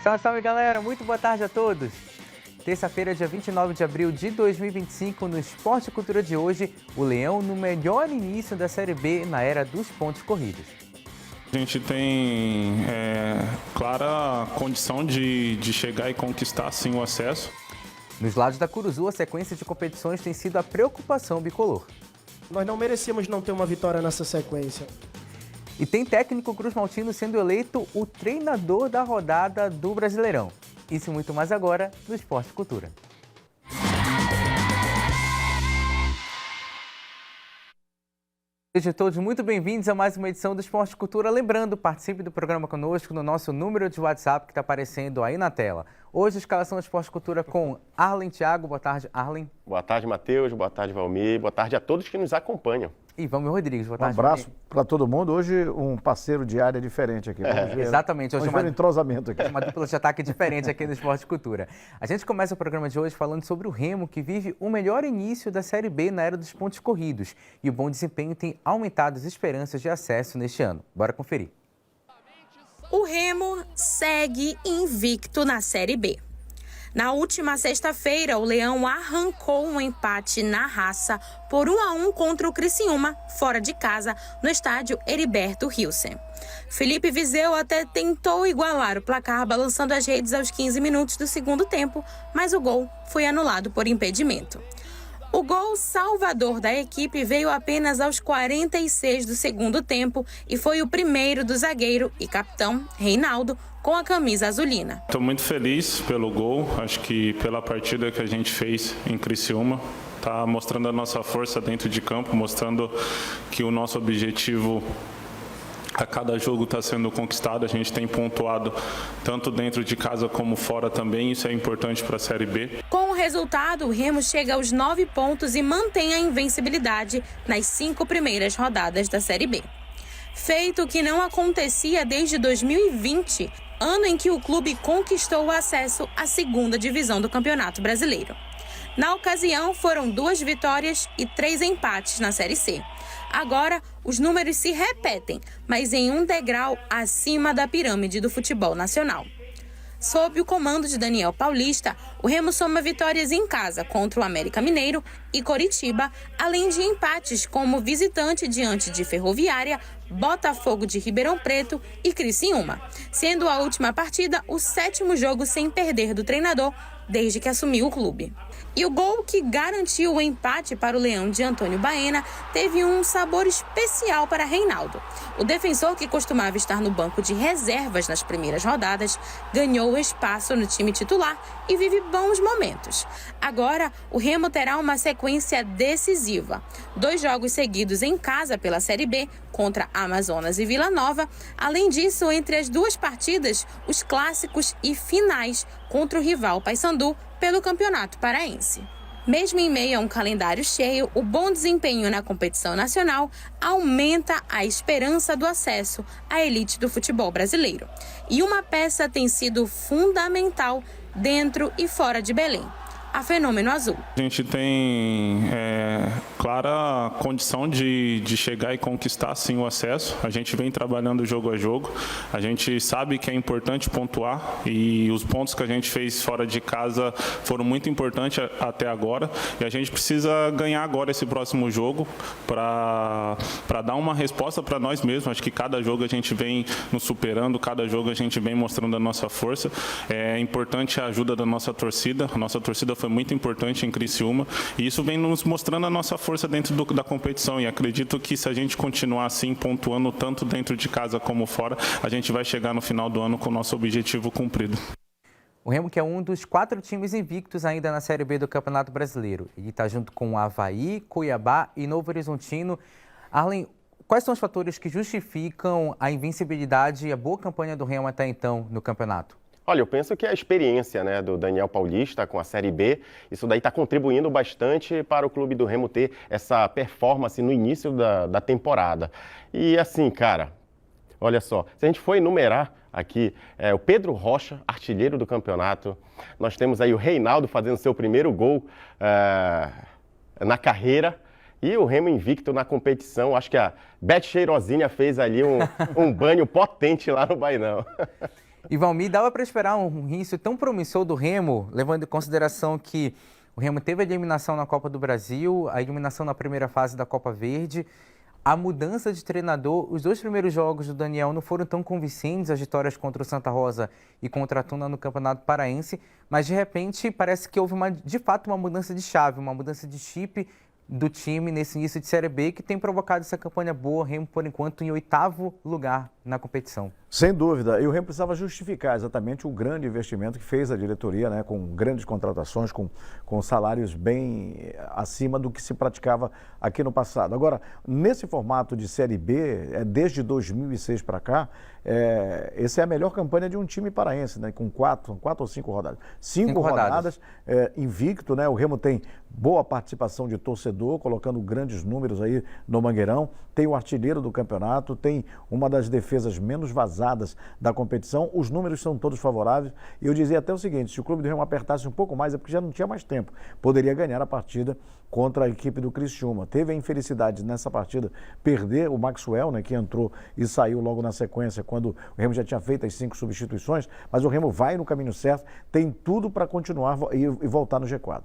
Salve, salve galera, muito boa tarde a todos. Terça-feira, dia 29 de abril de 2025, no Esporte e Cultura de hoje, o Leão no melhor início da Série B na era dos pontos corridos. A gente tem clara condição de chegar e conquistar sim o acesso. Nos lados da Curuzu, a sequência de competições tem sido a preocupação bicolor. Nós não merecíamos não ter uma vitória nessa sequência. E tem técnico Cruz Maltino sendo eleito o treinador da rodada do Brasileirão. Isso e muito mais agora no Esporte e Cultura. Sejam todos muito bem-vindos a mais uma edição do Esporte e Cultura. Lembrando, participe do programa conosco no nosso número de WhatsApp que está aparecendo aí na tela. Hoje, a escalação do Esporte e Cultura com Arlen Thiago. Boa tarde, Arlen. Boa tarde, Matheus. Boa tarde, Valmir. Boa tarde a todos que nos acompanham. E Valmir Rodrigues. Boa tarde. Um abraço para todo mundo. Hoje, um parceiro de área diferente aqui. Exatamente. Hoje um entrosamento aqui. Uma dupla de ataque diferente aqui no Esporte e Cultura. A gente começa o programa de hoje falando sobre o Remo, que vive o melhor início da Série B na era dos pontos corridos. E o bom desempenho tem aumentado as esperanças de acesso neste ano. Bora conferir. O Remo segue invicto na Série B. Na última sexta-feira, o Leão arrancou um empate na raça por 1-1 contra o Criciúma, fora de casa, no estádio Heriberto Hilsen. Felipe Viseu até tentou igualar o placar, balançando as redes aos 15 minutos do segundo tempo, mas o gol foi anulado por impedimento. O gol salvador da equipe veio apenas aos 46 do segundo tempo e foi o primeiro do zagueiro e capitão Reinaldo com a camisa azulina. Estou muito feliz pelo gol, acho que pela partida que a gente fez em Criciúma. Está mostrando a nossa força dentro de campo, mostrando que o nosso objetivo a cada jogo está sendo conquistado. A gente tem pontuado tanto dentro de casa como fora também, isso é importante para a Série B. Com o resultado, o Remo chega aos 9 pontos e mantém a invencibilidade nas 5 primeiras rodadas da Série B. Feito que não acontecia desde 2020, ano em que o clube conquistou o acesso à segunda divisão do Campeonato Brasileiro. Na ocasião, foram 2 vitórias e 3 empates na Série C. Agora, os números se repetem, mas em um degrau acima da pirâmide do futebol nacional. Sob o comando de Daniel Paulista, o Remo soma vitórias em casa contra o América Mineiro e Coritiba, além de empates como visitante diante de Ferroviária, Botafogo de Ribeirão Preto e Criciúma, sendo a última partida o 7º jogo sem perder do treinador desde que assumiu o clube. E o gol que garantiu o empate para o Leão de Antônio Baena teve um sabor especial para Reinaldo. O defensor, que costumava estar no banco de reservas nas primeiras rodadas, ganhou espaço no time titular e vive bons momentos. Agora, o Remo terá uma sequência decisiva. 2 jogos seguidos em casa pela Série B, contra Amazonas e Vila Nova. Além disso, entre as 2 partidas, os clássicos e finais contra o rival Paysandu pelo Campeonato Paraense. Mesmo em meio a um calendário cheio, o bom desempenho na competição nacional aumenta a esperança do acesso à elite do futebol brasileiro. E uma peça tem sido fundamental dentro e fora de Belém: a Fenômeno Azul. A gente tem clara condição de chegar e conquistar sim o acesso. A gente vem trabalhando jogo a jogo. A gente sabe que é importante pontuar e os pontos que a gente fez fora de casa foram muito importantes até agora. E a gente precisa ganhar agora esse próximo jogo para dar uma resposta para nós mesmos. Acho que cada jogo a gente vem nos superando, cada jogo a gente vem mostrando a nossa força. É importante a ajuda da nossa torcida. A nossa torcida foi muito importante em Criciúma e isso vem nos mostrando a nossa força dentro da competição, e acredito que se a gente continuar assim, pontuando tanto dentro de casa como fora, a gente vai chegar no final do ano com o nosso objetivo cumprido. O Remo, que é um dos 4 times invictos ainda na Série B do Campeonato Brasileiro. Ele está junto com o Avaí, Cuiabá e Novo Horizontino. Arlen, quais são os fatores que justificam a invencibilidade e a boa campanha do Remo até então no campeonato? Olha, eu penso que a experiência, do Daniel Paulista com a Série B, isso daí está contribuindo bastante para o clube do Remo ter essa performance no início da temporada. E assim, cara, olha só, se a gente for enumerar aqui, o Pedro Rocha, artilheiro do campeonato, nós temos aí o Reinaldo fazendo seu primeiro gol na carreira, E o Remo invicto na competição, acho que a Beth Cheirosinha fez ali um banho potente lá no Bainão. E Valmir, dava para esperar um início tão promissor do Remo, levando em consideração que o Remo teve a eliminação na Copa do Brasil, a eliminação na primeira fase da Copa Verde, a mudança de treinador. Os 2 primeiros jogos do Daniel não foram tão convincentes, as vitórias contra o Santa Rosa e contra a Tuna no Campeonato Paraense, mas de repente parece que houve de fato uma mudança de chave, uma mudança de chip do time nesse início de Série B, que tem provocado essa campanha boa, Remo por enquanto em 8º lugar na competição. Sem dúvida, e o Remo precisava justificar exatamente o grande investimento que fez a diretoria, né, com grandes contratações, com salários bem acima do que se praticava aqui no passado. Agora, nesse formato de Série B, desde 2006 para cá, essa é a melhor campanha de um time paraense, né, com 4 ou 5 rodadas. 5 rodadas invicto, né, o Remo tem boa participação de torcedor, colocando grandes números aí no Mangueirão, tem o artilheiro do campeonato, tem uma das defesas menos vazadas da competição, os números são todos favoráveis, e eu dizia até o seguinte, se o clube do Remo apertasse um pouco mais, é porque já não tinha mais tempo, poderia ganhar a partida contra a equipe do Criciúma. Teve a infelicidade nessa partida perder o Maxwell, né, que entrou e saiu logo na sequência, quando o Remo já tinha feito as 5 substituições, mas o Remo vai no caminho certo, tem tudo para continuar e voltar no G4.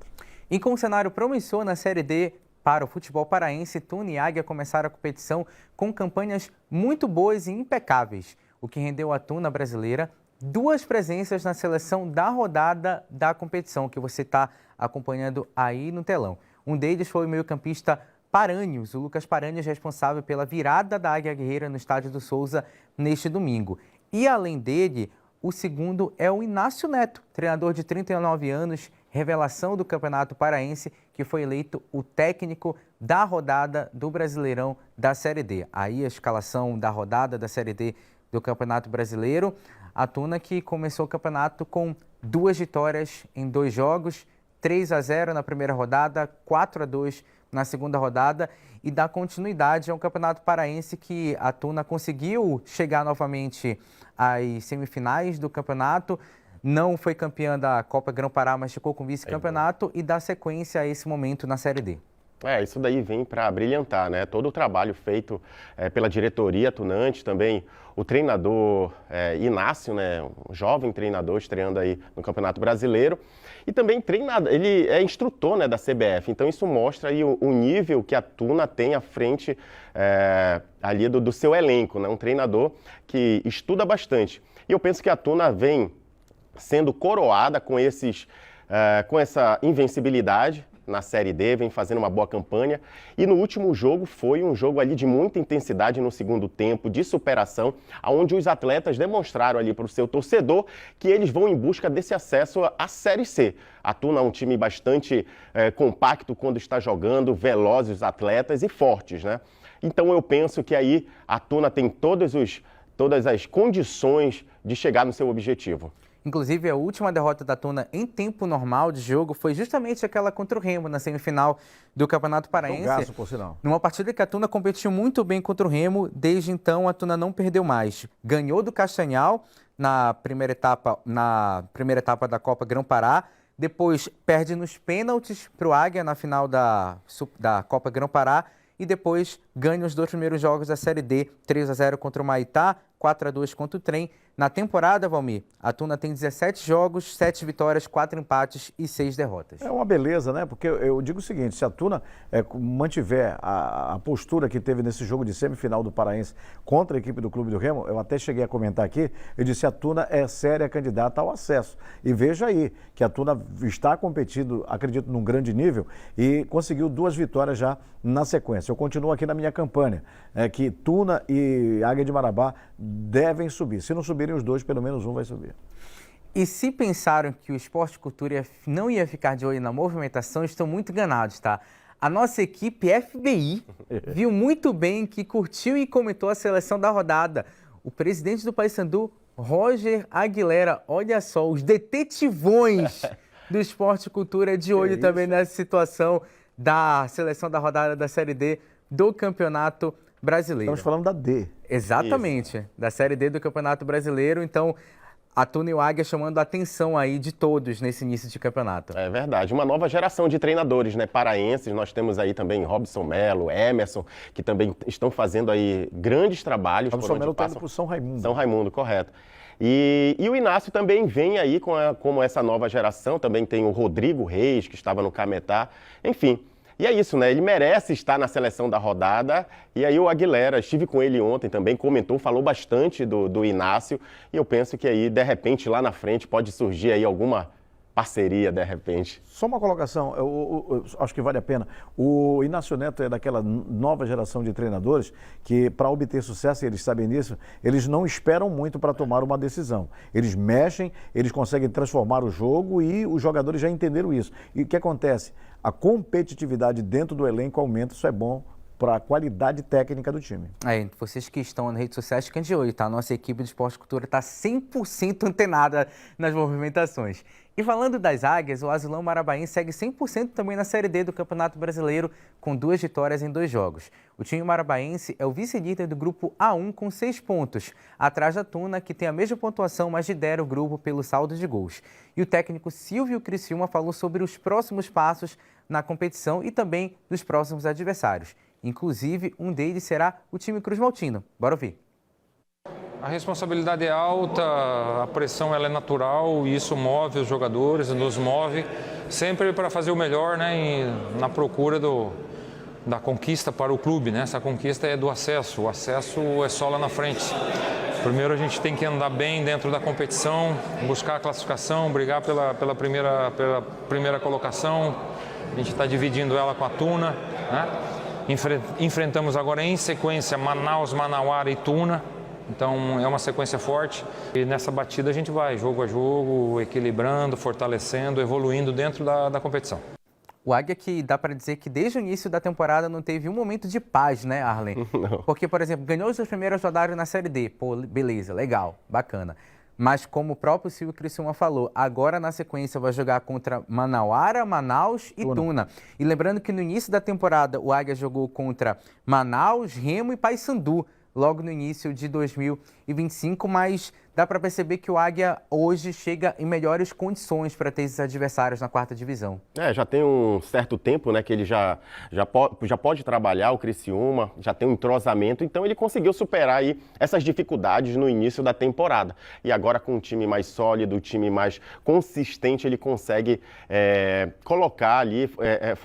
E com um cenário promissor na Série D para o futebol paraense, Tuna e Águia começaram a competição com campanhas muito boas e impecáveis, o que rendeu à Tuna brasileira 2 presenças na seleção da rodada da competição, que você está acompanhando aí no telão. Um deles foi o meio-campista Paranhos, o Lucas Paranhos, responsável pela virada da Águia Guerreira no Estádio do Souza neste domingo. E além dele, o segundo é o Inácio Neto, treinador de 39 anos, revelação do Campeonato Paraense, que foi eleito o técnico da rodada do Brasileirão da Série D. Aí a escalação da rodada da Série D do Campeonato Brasileiro. A Tuna que começou o campeonato com 2 vitórias em 2 jogos, 3-0 na primeira rodada, 4-2 na segunda rodada, e dá continuidade ao Campeonato Paraense, que a Tuna conseguiu chegar novamente às semifinais do campeonato. Não foi campeã da Copa Grão-Pará, mas ficou com vice-campeonato e dá sequência a esse momento na Série D. Isso daí vem para brilhantar, né? Todo o trabalho feito pela diretoria tunante, também o treinador Inácio, né? Um jovem treinador estreando aí no Campeonato Brasileiro. E também treinador, ele é instrutor, né, da CBF, então isso mostra aí o nível que a Tuna tem à frente ali do seu elenco, né? Um treinador que estuda bastante. E eu penso que a Tuna vem sendo coroada com essa invencibilidade na Série D, vem fazendo uma boa campanha, e no último jogo foi um jogo ali de muita intensidade no segundo tempo, de superação, onde os atletas demonstraram ali para o seu torcedor que eles vão em busca desse acesso à Série C. A Tuna é um time bastante compacto quando está jogando, velozes os atletas e fortes, né? Então eu penso que aí a Tuna tem todas as condições de chegar no seu objetivo. Inclusive, a última derrota da Tuna em tempo normal de jogo foi justamente aquela contra o Remo, na semifinal do Campeonato Paraense. Jogaço, por sinal. Numa partida que a Tuna competiu muito bem contra o Remo, desde então a Tuna não perdeu mais. Ganhou do Castanhal na primeira etapa da Copa Grão-Pará, depois perde nos pênaltis para o Águia na final da Copa Grão-Pará e depois ganha os 2 primeiros jogos da Série D, 3-0 contra o Maitá, 4-2 contra o Trem. Na temporada, Valmir, a Tuna tem 17 jogos, 7 vitórias, 4 empates e 6 derrotas. É uma beleza, né? Porque eu digo o seguinte, se a Tuna mantiver a postura que teve nesse jogo de semifinal do Paraense contra a equipe do Clube do Remo, eu até cheguei a comentar aqui, eu disse a Tuna é séria candidata ao acesso. E veja aí que a Tuna está competindo, acredito, num grande nível e conseguiu 2 vitórias já na sequência. Eu continuo aqui na minha campanha, que Tuna e Águia de Marabá devem subir. Se não subirem os 2, pelo menos um vai subir. E se pensaram que o Esporte Cultura não ia ficar de olho na movimentação, estão muito enganados, tá? A nossa equipe FBI viu muito bem que curtiu e comentou a seleção da rodada. O presidente do Paysandu, Roger Aguilera, olha só, os detetivões do Esporte Cultura de olho também nessa situação da seleção da rodada da Série D do Campeonato Brasileiro. Estamos falando da D. Exatamente, da Série D do Campeonato Brasileiro. Então, A Tuna e o Águia chamando a atenção aí de todos nesse início de campeonato. É verdade, uma nova geração de treinadores, né, paraenses. Nós temos aí também Robson Melo, Emerson, que também estão fazendo aí grandes trabalhos. Robson Melo está indo para o São Raimundo. São Raimundo, correto. E o Inácio também vem aí como essa nova geração. Também tem o Rodrigo Reis, que estava no Cametá. Enfim, e é isso, né? Ele merece estar na seleção da rodada. E aí o Aguilera, estive com ele ontem também, comentou, falou bastante do Inácio. E eu penso que aí, de repente, lá na frente, pode surgir aí alguma parceria, de repente. Só uma colocação, eu acho que vale a pena. O Inácio Neto é daquela nova geração de treinadores que, para obter sucesso, e eles sabem disso, eles não esperam muito para tomar uma decisão. Eles mexem, eles conseguem transformar o jogo e os jogadores já entenderam isso. E o que acontece? A competitividade dentro do elenco aumenta, isso é bom para a qualidade técnica do time. Vocês que estão nas redes sociais, fiquem de olho, tá? A nossa equipe de Esporte e Cultura está 100% antenada nas movimentações. E falando das Águias, o Azulão Marabaense segue 100% também na Série D do Campeonato Brasileiro, com 2 vitórias em 2 jogos. O time marabaense é o vice-líder do grupo A1 com 6 pontos, atrás da Tuna, que tem a mesma pontuação, mas lidera o grupo pelo saldo de gols. E o técnico Silvio Criciúma falou sobre os próximos passos na competição e também dos próximos adversários. Inclusive, um deles será o time Cruz Maltino. Bora ouvir. A responsabilidade é alta, a pressão ela é natural e isso move os jogadores, nos move sempre para fazer o melhor, né, na procura da conquista para o clube, né? Essa conquista é do acesso, o acesso é só lá na frente. Primeiro a gente tem que andar bem dentro da competição, buscar a classificação, brigar pela primeira colocação. A gente está dividindo ela com a Tuna, né? Enfrentamos agora em sequência Manaus, Manauara e Tuna. Então é uma sequência forte e nessa batida a gente vai jogo a jogo, equilibrando, fortalecendo, evoluindo dentro da competição. O Águia que dá para dizer que desde o início da temporada não teve um momento de paz, né, Arlen? Não. Porque, por exemplo, ganhou os seus primeiros rodadas na Série D. Pô, beleza, legal, bacana. Mas como o próprio Silvio Criciúma falou, agora na sequência vai jogar contra Manauara, Manaus e Tuna. E lembrando que no início da temporada o Águia jogou contra Manaus, Remo e Paysandu, logo no início de 2025, mas dá para perceber que o Águia hoje chega em melhores condições para ter esses adversários na 4ª divisão. Já tem um certo tempo, né, que ele já pode trabalhar, o Criciúma, já tem um entrosamento, então ele conseguiu superar aí essas dificuldades no início da temporada. E agora com um time mais sólido, um time mais consistente, ele consegue colocar ali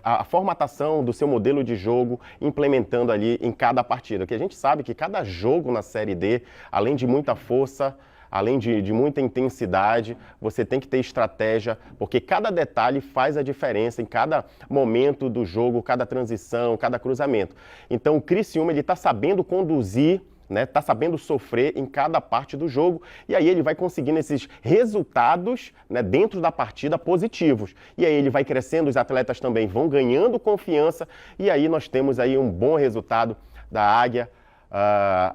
a formatação do seu modelo de jogo, implementando ali em cada partida. Porque a gente sabe que cada jogo na Série D, além de muita força, além de muita intensidade, você tem que ter estratégia, porque cada detalhe faz a diferença em cada momento do jogo, cada transição, cada cruzamento. Então o Criciúma está sabendo conduzir, né, tá sabendo sofrer em cada parte do jogo, e aí ele vai conseguindo esses resultados, né, dentro da partida positivos. E aí ele vai crescendo, os atletas também vão ganhando confiança, e aí nós temos aí um bom resultado da Águia.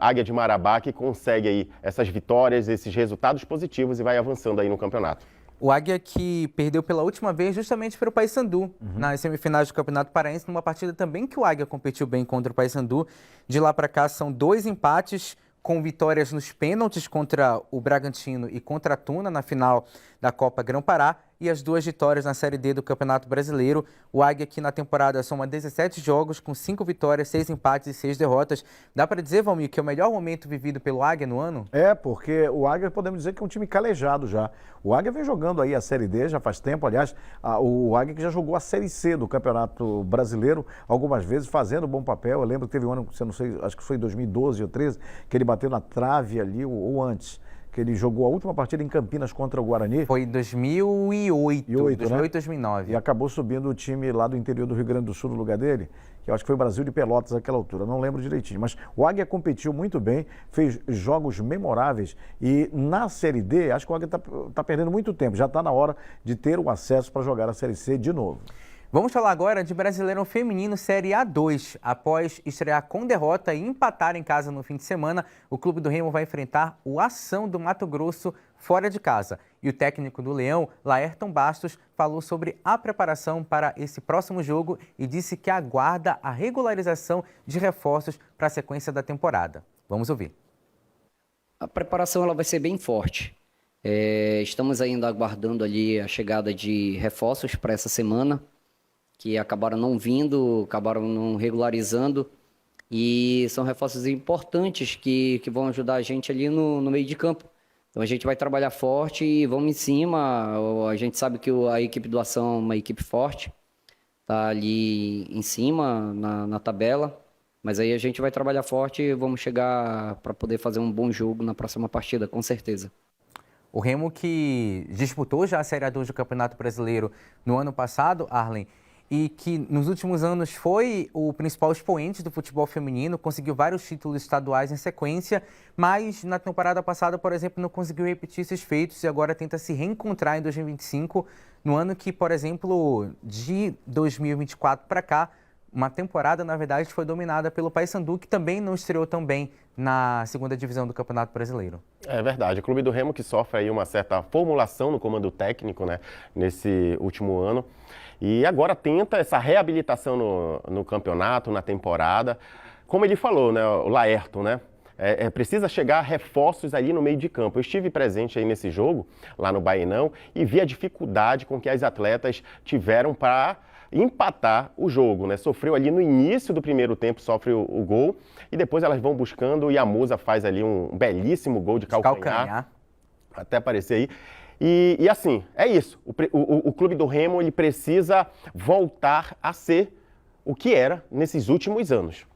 Águia de Marabá, que consegue aí essas vitórias, esses resultados positivos e vai avançando aí no campeonato. O Águia que perdeu pela última vez justamente para o Paysandu, nas semifinais do Campeonato Paraense, numa partida também que o Águia competiu bem contra o Paysandu. De lá para cá são 2 empates, com vitórias nos pênaltis contra o Bragantino e contra a Tuna na final da Copa Grão-Pará e as 2 vitórias na Série D do Campeonato Brasileiro. O Águia aqui na temporada soma 17 jogos com 5 vitórias, 6 empates e 6 derrotas. Dá para dizer, Valmir, que é o melhor momento vivido pelo Águia no ano? Porque o Águia podemos dizer que é um time calejado já. O Águia vem jogando aí a Série D já faz tempo, aliás, o Águia que já jogou a Série C do Campeonato Brasileiro algumas vezes, fazendo bom papel. Eu lembro que teve um ano, não sei, acho que foi 2012 ou 2013, que ele bateu na trave ali, ou antes, que ele jogou a última partida em Campinas contra o Guarani. Foi em 2008, 2009. E acabou subindo o time lá do interior do Rio Grande do Sul no lugar dele, que eu acho que foi Brasil de Pelotas naquela altura, não lembro direitinho. Mas o Águia competiu muito bem, fez jogos memoráveis e na Série D, acho que o Águia está perdendo muito tempo. Já está na hora de ter o acesso para jogar a Série C de novo. Vamos falar agora de Brasileirão Feminino Série A2. Após estrear com derrota e empatar em casa no fim de semana, o Clube do Remo vai enfrentar o Ação do Mato Grosso fora de casa. E o técnico do Leão, Laerton Bastos, falou sobre a preparação para esse próximo jogo e disse que aguarda a regularização de reforços para a sequência da temporada. Vamos ouvir. A preparação ela vai ser bem forte. Estamos ainda aguardando ali a chegada de reforços para essa semana, que acabaram não vindo, acabaram não regularizando, e são reforços importantes que vão ajudar a gente ali no meio de campo. Então a gente vai trabalhar forte e vamos em cima. A gente sabe que a equipe do Ação é uma equipe forte, está ali em cima na tabela, mas aí a gente vai trabalhar forte e vamos chegar para poder fazer um bom jogo na próxima partida, com certeza. O Remo, que disputou já a Série A2 do Campeonato Brasileiro no ano passado, Arlen, e que nos últimos anos foi o principal expoente do futebol feminino, conseguiu vários títulos estaduais em sequência, mas na temporada passada, por exemplo, não conseguiu repetir esses feitos e agora tenta se reencontrar em 2025, no ano que, por exemplo, de 2024 para cá, uma temporada, na verdade, foi dominada pelo Paysandu, que também não estreou tão bem na segunda divisão do Campeonato Brasileiro. É verdade. O Clube do Remo que sofre aí uma certa formulação no comando técnico, né, nesse último ano. E agora tenta essa reabilitação no campeonato, na temporada. Como ele falou, né, o Laerto, né? Precisa chegar reforços ali no meio de campo. Eu estive presente aí nesse jogo, lá no Baenão, e vi a dificuldade com que as atletas tiveram para empatar o jogo, né? Sofreu ali no início do primeiro tempo, sofre o gol, e depois elas vão buscando, e a Musa faz ali um belíssimo gol de calcanhar. Até aparecer aí. E assim, é isso. O Clube do Remo, ele precisa voltar a ser o que era nesses últimos anos.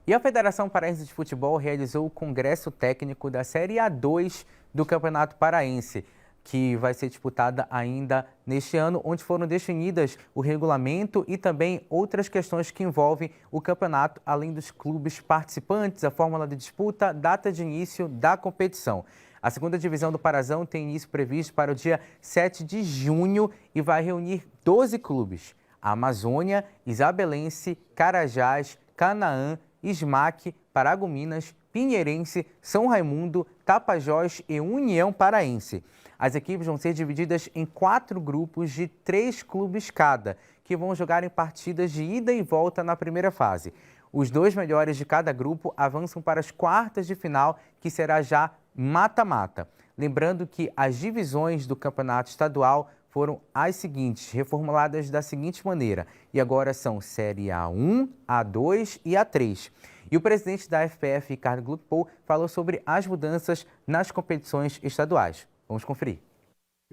E a Federação Paraense de Futebol realizou o Congresso Técnico da Série A2 do Campeonato Paraense, que vai ser disputada ainda neste ano, onde foram definidas o regulamento e também outras questões que envolvem o campeonato, além dos clubes participantes, a fórmula de disputa, data de início da competição. A segunda divisão do Parazão tem início previsto para o dia 7 de junho e vai reunir 12 clubes: a Amazônia, Isabelense, Carajás, Canaã, Smack, Paragominas, Pinheirense, São Raimundo, Tapajós e União Paraense. As equipes vão ser divididas em 4 grupos de 3 clubes cada, que vão jogar em partidas de ida e volta na primeira fase. Os 2 melhores de cada grupo avançam para as quartas de final, que será já mata-mata. Lembrando que as divisões do campeonato estadual foram as seguintes, reformuladas da seguinte maneira, e agora são Série A1, A2 e A3. E o presidente da FPF, Ricardo Gluckpol, falou sobre as mudanças nas competições estaduais. Vamos conferir.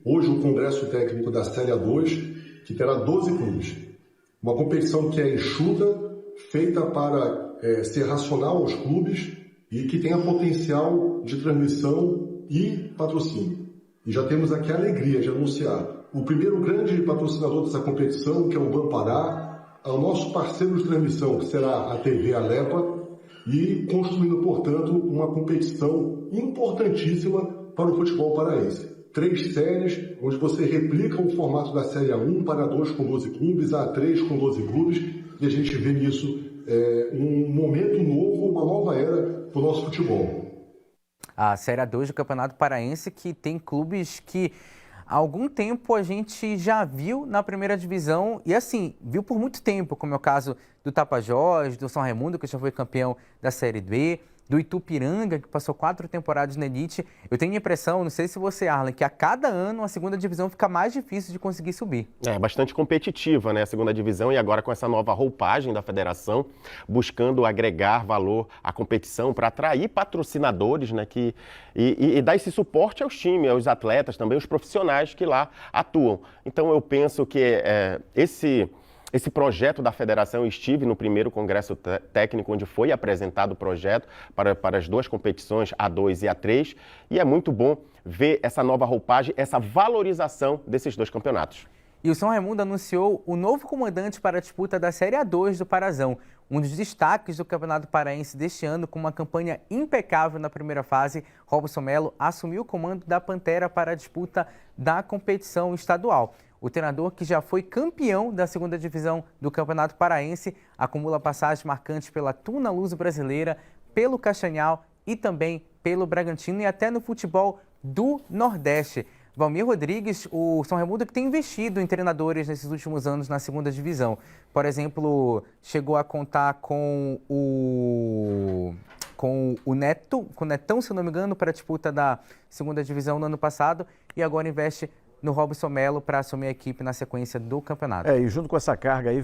Hoje o Congresso Técnico da Série A2, que terá 12 clubes. Uma competição que é enxuta, feita para ser racional aos clubes e que tenha potencial de transmissão e patrocínio. E já temos aqui a alegria de anunciar o primeiro grande patrocinador dessa competição, que é o Banpará, é o nosso parceiro de transmissão, que será a TV Alepa, e construindo, portanto, uma competição importantíssima para o futebol paraense. 3 séries, onde você replica o formato da Série A1 para A2 com 12 clubes, A3 com 12 clubes, e a gente vê nisso um momento novo, uma nova era para o nosso futebol. A Série A2 do Campeonato Paraense, que tem clubes que há algum tempo a gente já viu na primeira divisão e assim, viu por muito tempo, como é o caso do Tapajós, do São Raimundo, que já foi campeão da Série B, do Itupiranga, que passou 4 temporadas na Elite. Eu tenho a impressão, não sei se você, Arlen, que a cada ano a segunda divisão fica mais difícil de conseguir subir. É bastante competitiva, né, a segunda divisão, e agora com essa nova roupagem da federação, buscando agregar valor à competição para atrair patrocinadores, né, e dar esse suporte aos times, aos atletas, também os profissionais que lá atuam. Então eu penso que esse projeto da federação, eu estive no primeiro congresso técnico, onde foi apresentado o projeto para as 2 competições, A2 e A3, e é muito bom ver essa nova roupagem, essa valorização desses 2 campeonatos. E o São Raimundo anunciou o novo comandante para a disputa da Série A2 do Parazão, um dos destaques do Campeonato Paraense deste ano, com uma campanha impecável na primeira fase. Robson Melo assumiu o comando da Pantera para a disputa da competição estadual. O treinador, que já foi campeão da segunda divisão do Campeonato Paraense, acumula passagens marcantes pela Tuna Luso Brasileira, pelo Castanhal e também pelo Bragantino e até no futebol do Nordeste. Valmir Rodrigues, o São Raimundo, que tem investido em treinadores nesses últimos anos na segunda divisão. Por exemplo, chegou a contar com o com o Netão, se não me engano, para a disputa da segunda divisão no ano passado e agora investe no Robson Melo para assumir a equipe na sequência do campeonato. E junto com essa carga aí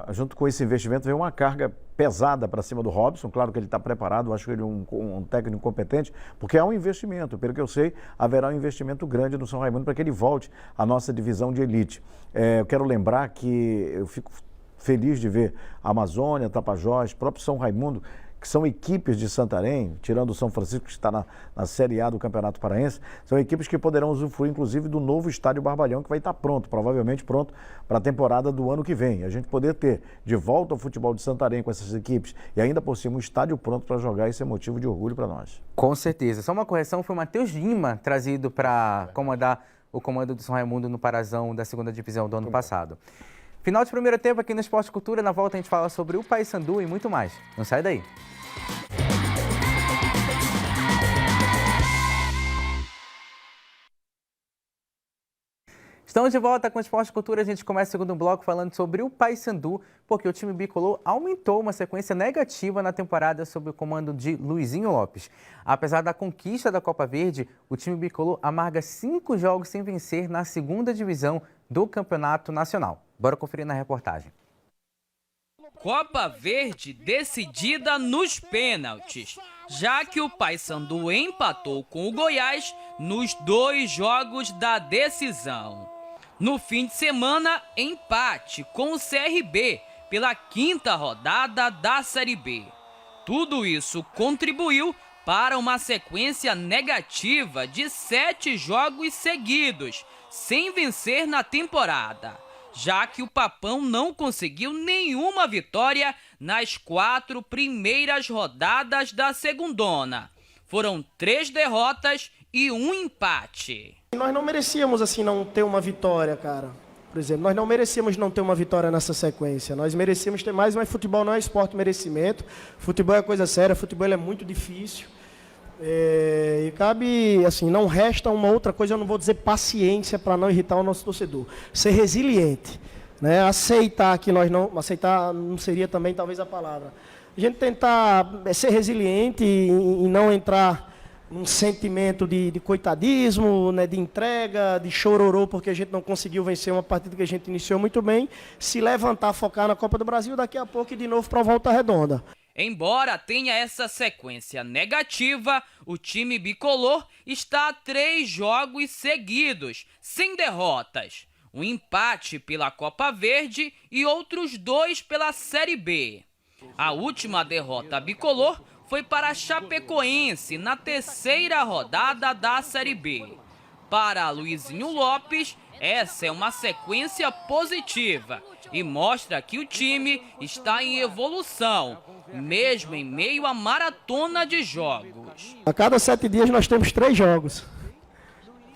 junto com esse investimento vem uma carga pesada para cima do Robson. Claro que ele está preparado, acho que ele é um técnico competente, porque há um investimento, pelo que eu sei, haverá um investimento grande no São Raimundo para que ele volte à nossa divisão de elite. Eu quero lembrar que eu fico feliz de ver a Amazônia, Tapajós, próprio São Raimundo, que são equipes de Santarém, tirando o São Francisco, que está na Série A do Campeonato Paraense, são equipes que poderão usufruir, inclusive, do novo estádio Barbalhão, que vai estar pronto, provavelmente pronto para a temporada do ano que vem. A gente poder ter de volta o futebol de Santarém com essas equipes e ainda por cima um estádio pronto para jogar, isso é motivo de orgulho para nós. Com certeza. Só uma correção, foi o Matheus Lima trazido para comandar o comando do São Raimundo no Parazão da segunda divisão do ano passado. Final de primeiro tempo aqui no Esporte Cultura. Na volta a gente fala sobre o Paysandu e muito mais. Não sai daí. Estamos de volta com o Esporte Cultura. A gente começa o segundo bloco falando sobre o Paysandu, porque o time bicolor aumentou uma sequência negativa na temporada sob o comando de Luizinho Lopes. Apesar da conquista da Copa Verde, o time bicolor amarga 5 jogos sem vencer na segunda divisão do Campeonato Nacional. Bora conferir na reportagem. Copa Verde decidida nos pênaltis, já que o Paysandu empatou com o Goiás nos 2 jogos da decisão. No fim de semana, empate com o CRB pela 5ª rodada da Série B. Tudo isso contribuiu para uma sequência negativa de 7 jogos seguidos, sem vencer na temporada, já que o Papão não conseguiu nenhuma vitória nas 4 primeiras rodadas da segundona. Foram 3 derrotas e 1 empate. Nós não merecíamos, assim, não ter uma vitória, cara. Por exemplo, nós não merecíamos não ter uma vitória nessa sequência. Nós merecíamos ter mais, mas futebol não é esporte merecimento. Futebol é coisa séria, futebol é muito difícil. E cabe, assim, não resta uma outra coisa, eu não vou dizer paciência para não irritar o nosso torcedor. Ser resiliente, né? Aceitar que nós não... Aceitar não seria também talvez a palavra. A gente tentar ser resiliente e não entrar num sentimento de coitadismo, né, de entrega, de chororô, porque a gente não conseguiu vencer uma partida que a gente iniciou muito bem, se levantar, focar na Copa do Brasil, daqui a pouco e de novo para a Volta Redonda. Embora tenha essa sequência negativa, o time bicolor está a 3 jogos seguidos, sem derrotas. Um empate pela Copa Verde e outros 2 pela Série B. A última derrota bicolor foi para a Chapecoense na 3ª rodada da Série B. Para Luizinho Lopes, essa é uma sequência positiva e mostra que o time está em evolução, mesmo em meio à maratona de jogos. A cada 7 dias nós temos 3 jogos.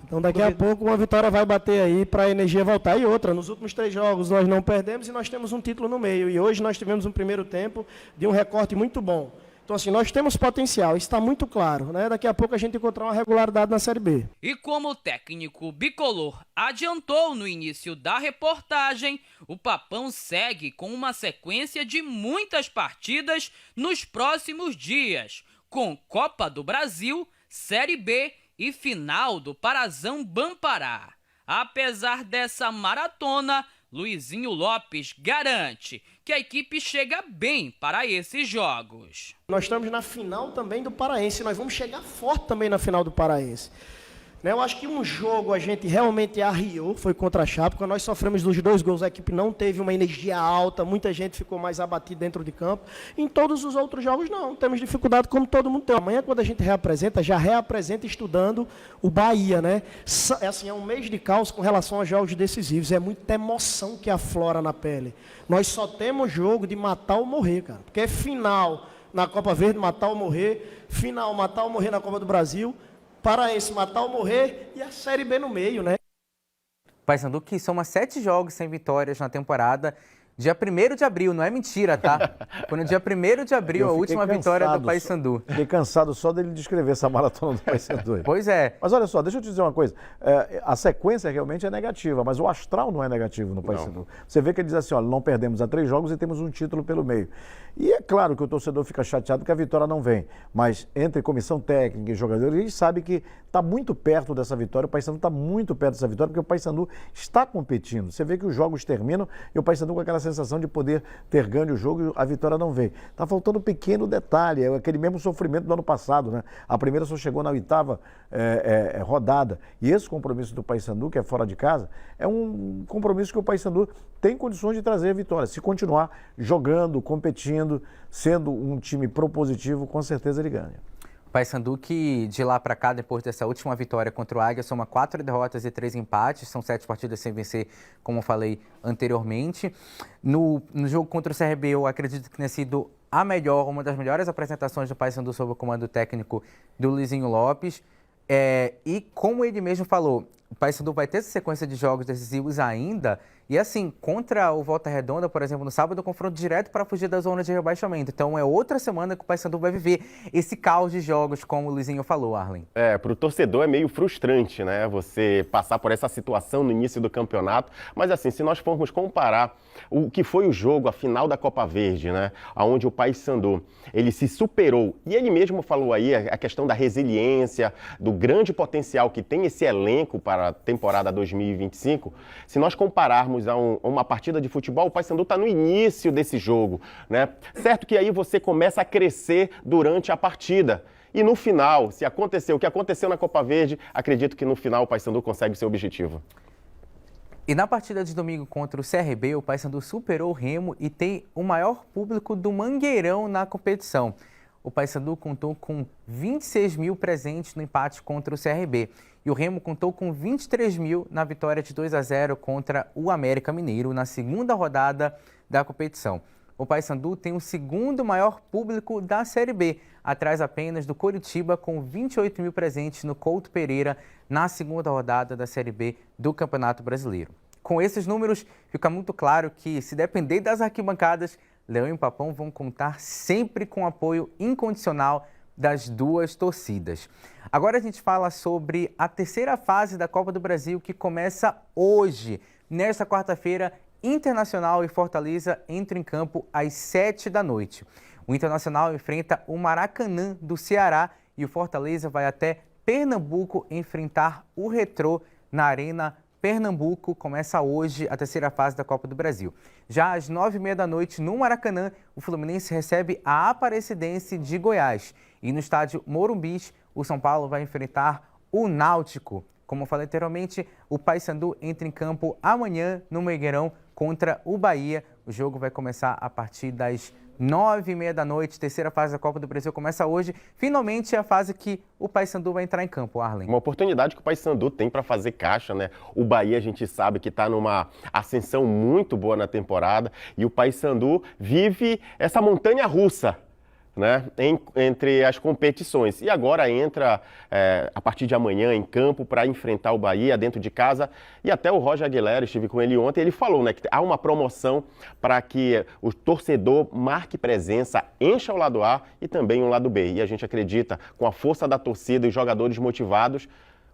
Então daqui a pouco uma vitória vai bater aí para a energia voltar. E outra, nos últimos 3 jogos nós não perdemos e nós temos um título no meio. E hoje nós tivemos um primeiro tempo de um recorte muito bom. Então, assim, nós temos potencial, isso está muito claro, né? Daqui a pouco a gente encontrar uma regularidade na Série B. E como o técnico bicolor adiantou no início da reportagem, o Papão segue com uma sequência de muitas partidas nos próximos dias, com Copa do Brasil, Série B e final do Parazão Bampará. Apesar dessa maratona, Luizinho Lopes garante que a equipe chega bem para esses jogos. Nós estamos na final também do Paraense, nós vamos chegar forte também na final do Paraense. Eu acho que um jogo a gente realmente arriou, foi contra a Chape, quando nós sofremos dos 2 gols, a equipe não teve uma energia alta, muita gente ficou mais abatida dentro de campo. Em todos os outros jogos não, temos dificuldade como todo mundo tem. Amanhã quando a gente reapresenta, já reapresenta estudando o Bahia, né? É um mês de caos com relação aos jogos decisivos, é muita emoção que aflora na pele. Nós só temos jogo de matar ou morrer, cara, porque é final na Copa Verde, matar ou morrer, final, matar ou morrer na Copa do Brasil, Paraense, matar ou morrer e a Série B no meio, né? Paysandu que soma 7 jogos sem vitórias na temporada, Dia 1º de abril, não é mentira, tá? Foi no dia 1º de abril, a última vitória do Paysandu. Fiquei cansado só dele descrever essa maratona do Paysandu. Pois é. Mas olha só, deixa eu te dizer uma coisa. A sequência realmente é negativa, mas o astral não é negativo no Paysandu. Você vê que ele diz assim, olha, não perdemos há 3 jogos e temos um título pelo meio. E é claro que o torcedor fica chateado que a vitória não vem. Mas entre comissão técnica e jogadores, a gente sabe que está muito perto dessa vitória. O Paysandu está muito perto dessa vitória, porque o Paysandu está competindo. Você vê que os jogos terminam e o Paysandu com aquela sensação de poder ter ganho o jogo e a vitória não vem. Está faltando um pequeno detalhe, é aquele mesmo sofrimento do ano passado, né? A primeira só chegou na 8ª rodada. E esse compromisso do Paysandu, que é fora de casa, é um compromisso que o Paysandu tem condições de trazer a vitória. Se continuar jogando, competindo, sendo um time propositivo, com certeza ele ganha. Paysandu que de lá para cá, depois dessa última vitória contra o Águia, soma 4 derrotas e 3 empates, são 7 partidas sem vencer, como eu falei anteriormente. No jogo contra o CRB, eu acredito que tenha sido uma das melhores apresentações do Paysandu sob o comando técnico do Luizinho Lopes. E como ele mesmo falou, o Paysandu vai ter essa sequência de jogos decisivos ainda. E assim, contra o Volta Redonda, por exemplo, no sábado, confronto direto para fugir da zona de rebaixamento. Então é outra semana que o Paysandu vai viver esse caos de jogos, como o Luizinho falou, Arlen. Para o torcedor é meio frustrante, né? Você passar por essa situação no início do campeonato. Mas assim, se nós formos comparar o que foi o jogo, a final da Copa Verde, né? Onde o Paysandu, ele se superou. E ele mesmo falou aí a questão da resiliência, do grande potencial que tem esse elenco para a temporada 2025. Se nós compararmos a uma partida de futebol, o Paysandu está no início desse jogo, né? Certo que aí você começa a crescer durante a partida. E no final, se acontecer o que aconteceu na Copa Verde, acredito que no final o Paysandu consegue seu objetivo. E na partida de domingo contra o CRB, o Paysandu superou o Remo e tem o maior público do Mangueirão na competição. O Paysandu contou com 26 mil presentes no empate contra o CRB. E o Remo contou com 23 mil na vitória de 2-0 contra o América Mineiro na segunda rodada da competição. O Paysandu tem o segundo maior público da Série B, atrás apenas do Coritiba, com 28 mil presentes no Couto Pereira na segunda rodada da Série B do Campeonato Brasileiro. Com esses números, fica muito claro que, se depender das arquibancadas, Leão e Papão vão contar sempre com apoio incondicional das duas torcidas. Agora a gente fala sobre a terceira fase da Copa do Brasil, que começa hoje. Nesta quarta-feira, Internacional e Fortaleza entram em campo às 7 da noite. O Internacional enfrenta o Maracanã do Ceará e o Fortaleza vai até Pernambuco enfrentar o Retrô na Arena Pernambuco. Começa hoje a terceira fase da Copa do Brasil. Já às 9h30 da noite, no Maracanã, o Fluminense recebe a Aparecidense de Goiás. E no estádio Morumbis, o São Paulo vai enfrentar o Náutico. Como eu falei anteriormente, o Paysandu entra em campo amanhã no Mangueirão contra o Bahia. O jogo vai começar a partir das 9h30 da noite. Terceira fase da Copa do Brasil começa hoje. Finalmente é a fase que o Paysandu vai entrar em campo, Arlen. Uma oportunidade que o Paysandu tem para fazer caixa, né? O Bahia, a gente sabe que está numa ascensão muito boa na temporada e o Paysandu vive essa montanha russa, né, entre as competições. E agora entra, a partir de amanhã, em campo para enfrentar o Bahia dentro de casa. E até o Roger Aguilera, estive com ele ontem, ele falou, né, que há uma promoção para que o torcedor marque presença, encha o lado A e também o lado B. E a gente acredita, com a força da torcida e os jogadores motivados,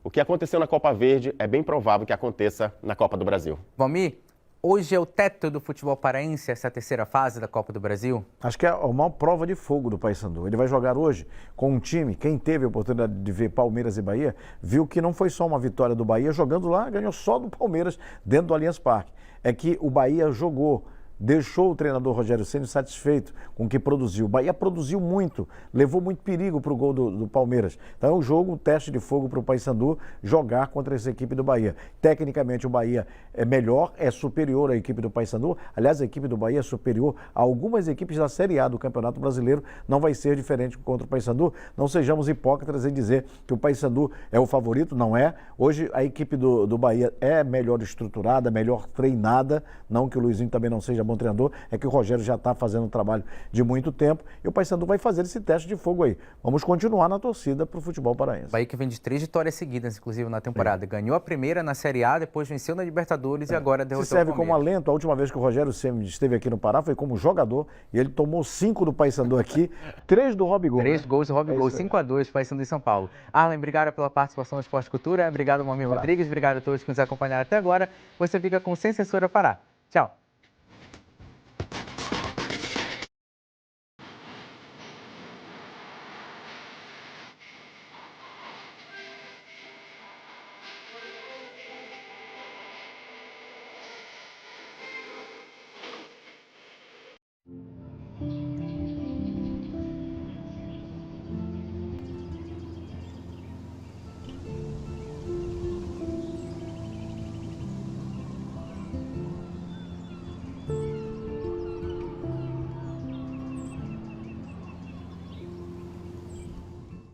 o que aconteceu na Copa Verde é bem provável que aconteça na Copa do Brasil. Valmir, hoje é o teto do futebol paraense, essa terceira fase da Copa do Brasil? Acho que é a maior prova de fogo do Paysandu. Ele vai jogar hoje com um time, quem teve a oportunidade de ver Palmeiras e Bahia, viu que não foi só uma vitória do Bahia jogando lá, ganhou só do Palmeiras dentro do Allianz Parque. É que o Bahia jogou, deixou o treinador Rogério Ceni satisfeito com o que produziu. O Bahia produziu muito, levou muito perigo para o gol do Palmeiras. Então é um jogo, um teste de fogo para o Paysandu jogar contra essa equipe do Bahia. Tecnicamente o Bahia é melhor, é superior à equipe do Paysandu. Aliás, a equipe do Bahia é superior a algumas equipes da Série A do Campeonato Brasileiro. Não vai ser diferente contra o Paysandu. Não sejamos hipócritas em dizer que o Paysandu é o favorito, não é. Hoje a equipe do Bahia é melhor estruturada, melhor treinada. Não que o Luizinho também não seja bom treinador, é que o Rogério já está fazendo um trabalho de muito tempo e o Paysandu vai fazer esse teste de fogo aí. Vamos continuar na torcida para o futebol paraense. Bahia que vem de 3 vitórias seguidas, inclusive, na temporada. Ganhou a primeira na Série A, depois venceu na Libertadores e agora derrotou Se serve o como Palmeiras. alento, a última vez que o Rogério Ceni esteve aqui no Pará foi como jogador e ele tomou 5 do Paysandu aqui, 3 do Robigol. 3 gols do Robigol, 5-2, Paysandu em São Paulo. Arlen, obrigado pela participação no Esporte Cultura. Obrigado, Mamir Rodrigues. Obrigado a todos que nos acompanharam até agora. Você fica com Sem Censura Pará. Tchau.